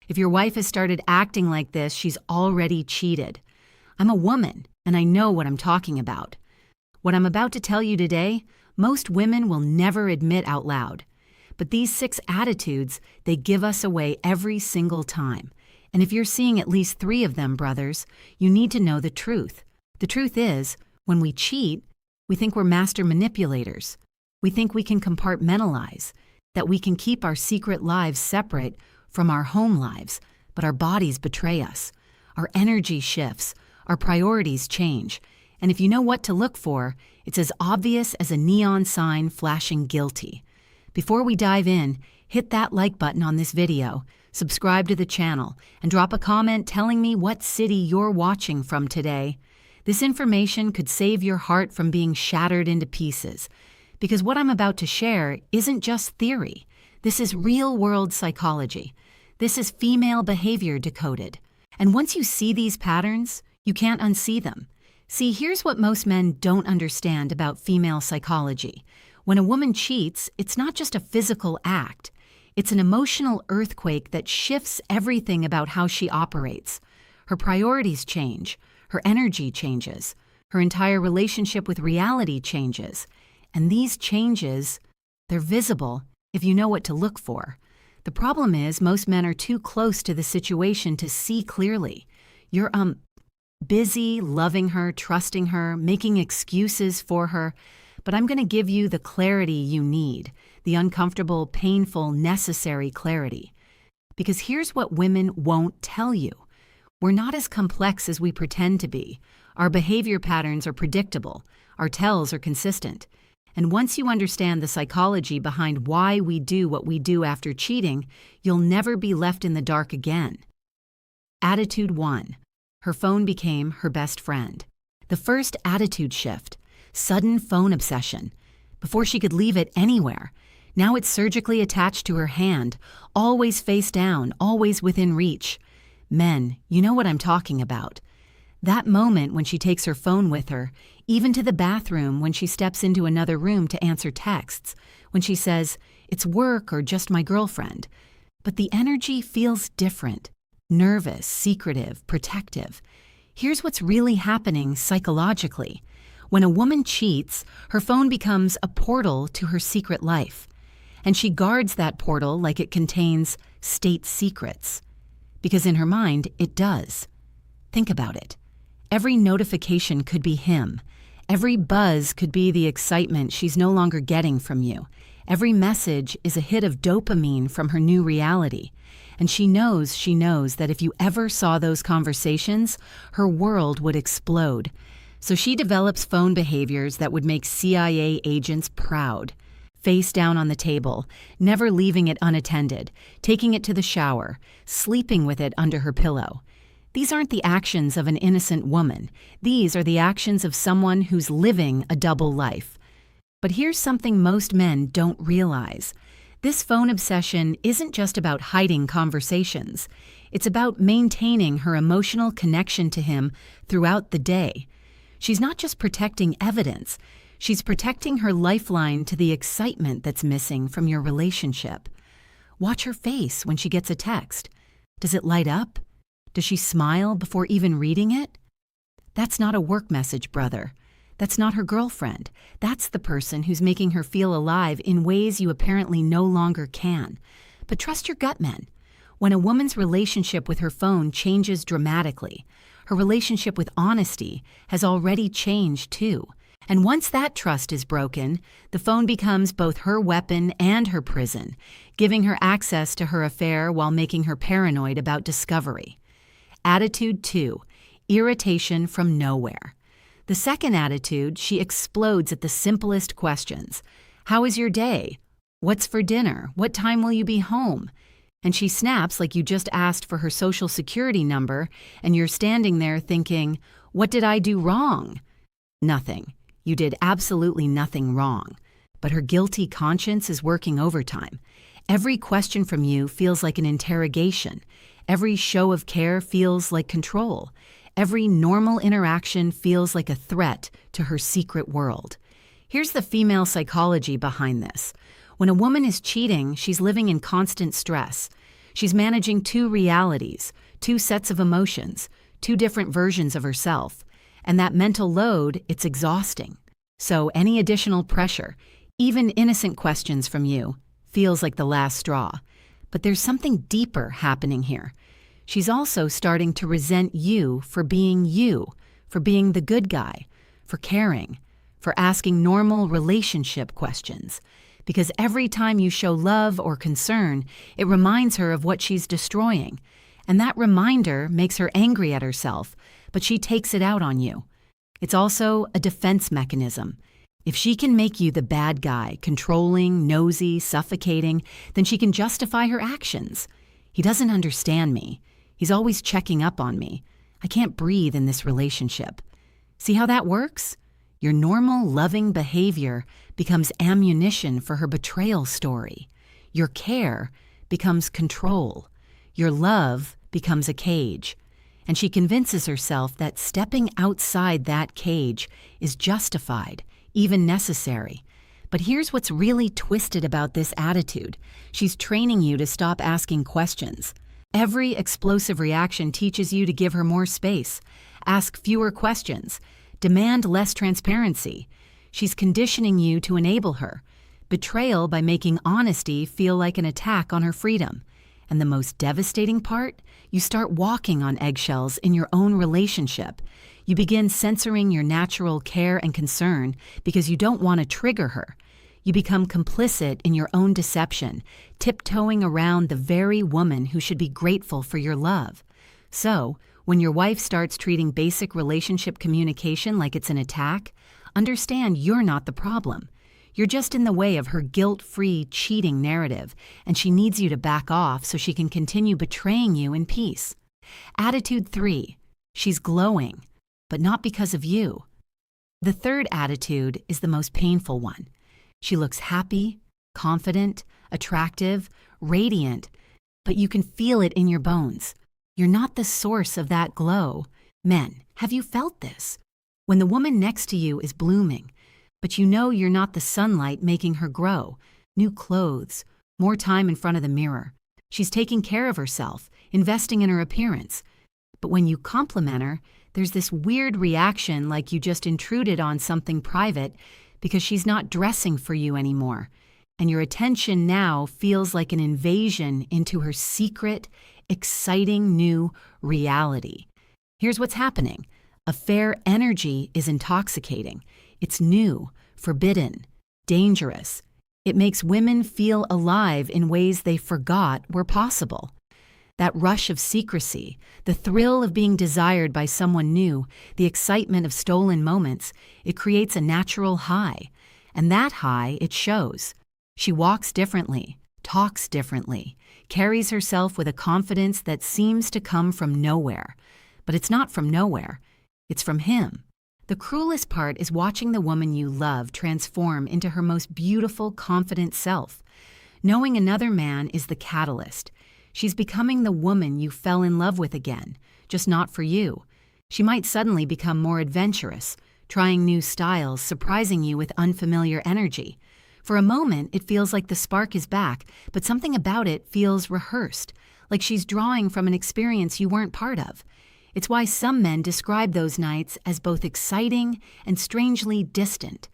If your wife has started acting like this, she's already cheated. I'm a woman, and I know what I'm talking about. What I'm about to tell you today, most women will never admit out loud. But these 6 attitudes, they give us away every single time. And if you're seeing at least 3 of them, brothers, you need to know the truth. The truth is, when we cheat, we think we're master manipulators. We think we can compartmentalize, that we can keep our secret lives separate from our home lives, but our bodies betray us. Our energy shifts, our priorities change, and if you know what to look for, it's as obvious as a neon sign flashing guilty. Before we dive in, hit that like button on this video, subscribe to the channel, and drop a comment telling me what city you're watching from today. This information could save your heart from being shattered into pieces, because what I'm about to share isn't just theory. This is real-world psychology. This is female behavior decoded. And once you see these patterns, you can't unsee them. See, here's what most men don't understand about female psychology. When a woman cheats, it's not just a physical act. It's an emotional earthquake that shifts everything about how she operates. Her priorities change. Her energy changes. Her entire relationship with reality changes. And these changes, they're visible if you know what to look for. The problem is most men are too close to the situation to see clearly. You're busy loving her, trusting her, making excuses for her, but I'm going to give you the clarity you need, the uncomfortable, painful, necessary clarity. Because here's what women won't tell you. We're not as complex as we pretend to be. Our behavior patterns are predictable. Our tells are consistent. And once you understand the psychology behind why we do what we do after cheating, you'll never be left in the dark again. Attitude 1. Her phone became her best friend. The first attitude shift. Sudden phone obsession. Before she could leave it anywhere. Now it's surgically attached to her hand, always face down, always within reach. Men, you know what I'm talking about. That moment when she takes her phone with her, even to the bathroom when she steps into another room to answer texts, when she says, "It's work or just my girlfriend." But the energy feels different, nervous, secretive, protective. Here's what's really happening psychologically. When a woman cheats, her phone becomes a portal to her secret life. And she guards that portal like it contains state secrets. Because in her mind, it does. Think about it. Every notification could be him. Every buzz could be the excitement she's no longer getting from you. Every message is a hit of dopamine from her new reality. And she knows that if you ever saw those conversations, her world would explode. So she develops phone behaviors that would make CIA agents proud. Face down on the table, never leaving it unattended, taking it to the shower, sleeping with it under her pillow. These aren't the actions of an innocent woman. These are the actions of someone who's living a double life. But here's something most men don't realize. This phone obsession isn't just about hiding conversations. It's about maintaining her emotional connection to him throughout the day. She's not just protecting evidence. She's protecting her lifeline to the excitement that's missing from your relationship. Watch her face when she gets a text. Does it light up? Does she smile before even reading it? That's not a work message, brother. That's not her girlfriend. That's the person who's making her feel alive in ways you apparently no longer can. But trust your gut, men. When a woman's relationship with her phone changes dramatically, her relationship with honesty has already changed too. And once that trust is broken, the phone becomes both her weapon and her prison, giving her access to her affair while making her paranoid about discovery. Attitude 2. Irritation from nowhere. The second attitude, she explodes at the simplest questions. How is your day? What's for dinner? What time will you be home? And she snaps like you just asked for her social security number, and you're standing there thinking, what did I do wrong? Nothing. You did absolutely nothing wrong. But her guilty conscience is working overtime. Every question from you feels like an interrogation. Every show of care feels like control. Every normal interaction feels like a threat to her secret world. Here's the female psychology behind this. When a woman is cheating, she's living in constant stress. She's managing two realities, two sets of emotions, two different versions of herself. And that mental load, it's exhausting. So any additional pressure, even innocent questions from you, feels like the last straw. But there's something deeper happening here. She's also starting to resent you, for being the good guy, for caring, for asking normal relationship questions. Because every time you show love or concern, it reminds her of what she's destroying. And that reminder makes her angry at herself, but she takes it out on you. It's also a defense mechanism. If she can make you the bad guy, controlling, nosy, suffocating, then she can justify her actions. He doesn't understand me. He's always checking up on me. I can't breathe in this relationship. See how that works? Your normal, loving behavior becomes ammunition for her betrayal story. Your care becomes control. Your love becomes a cage. And she convinces herself that stepping outside that cage is justified, even necessary. But here's what's really twisted about this attitude. She's training you to stop asking questions. Every explosive reaction teaches you to give her more space, ask fewer questions, demand less transparency. She's conditioning you to enable her. Betrayal by making honesty feel like an attack on her freedom. And the most devastating part? You start walking on eggshells in your own relationship. You begin censoring your natural care and concern because you don't want to trigger her. You become complicit in your own deception, tiptoeing around the very woman who should be grateful for your love. So, when your wife starts treating basic relationship communication like it's an attack, understand you're not the problem. You're just in the way of her guilt-free, cheating narrative, and she needs you to back off so she can continue betraying you in peace. Attitude 3. She's glowing, but not because of you. The third attitude is the most painful one. She looks happy, confident, attractive, radiant, but you can feel it in your bones. You're not the source of that glow. Men, have you felt this? When the woman next to you is blooming, but you know you're not the sunlight making her grow. New clothes, more time in front of the mirror. She's taking care of herself, investing in her appearance. But when you compliment her, there's this weird reaction like you just intruded on something private because she's not dressing for you anymore. And your attention now feels like an invasion into her secret, exciting new reality. Here's what's happening. Affair energy is intoxicating. It's new, forbidden, dangerous. It makes women feel alive in ways they forgot were possible. That rush of secrecy, the thrill of being desired by someone new, the excitement of stolen moments, it creates a natural high. And that high, it shows. She walks differently, talks differently, carries herself with a confidence that seems to come from nowhere. But it's not from nowhere. It's from him. The cruelest part is watching the woman you love transform into her most beautiful, confident self. Knowing another man is the catalyst. She's becoming the woman you fell in love with again, just not for you. She might suddenly become more adventurous, trying new styles, surprising you with unfamiliar energy. For a moment, it feels like the spark is back, but something about it feels rehearsed, like she's drawing from an experience you weren't part of. It's why some men describe those nights as both exciting and strangely distant.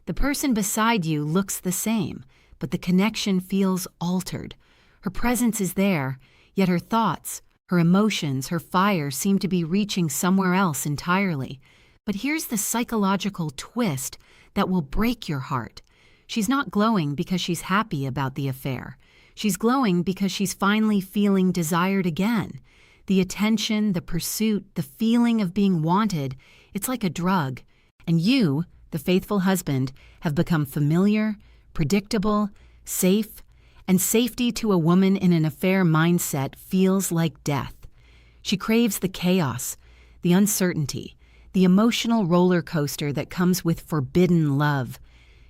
The person beside you looks the same, but the connection feels altered. Her presence is there, yet her thoughts, her emotions, her fire seem to be reaching somewhere else entirely. But here's the psychological twist that will break your heart. She's not glowing because she's happy about the affair. She's glowing because she's finally feeling desired again. The attention, the pursuit, the feeling of being wanted, it's like a drug. And you, the faithful husband, have become familiar, predictable, safe, and safety to a woman in an affair mindset feels like death. She craves the chaos, the uncertainty, the emotional roller coaster that comes with forbidden love.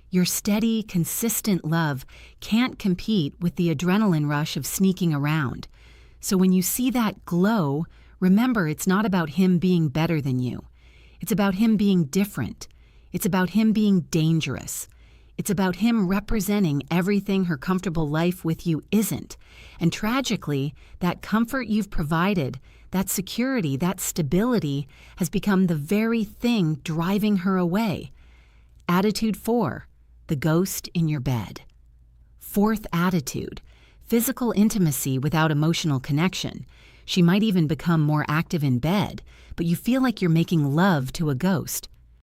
Your steady, consistent love can't compete with the adrenaline rush of sneaking around. So when you see that glow, remember it's not about him being better than you. It's about him being different. It's about him being dangerous. It's about him representing everything her comfortable life with you isn't. And tragically, that comfort you've provided, that security, that stability, has become the very thing driving her away. Attitude 4, the ghost in your bed. Fourth attitude, physical intimacy without emotional connection. She might even become more active in bed, but you feel like you're making love to a ghost.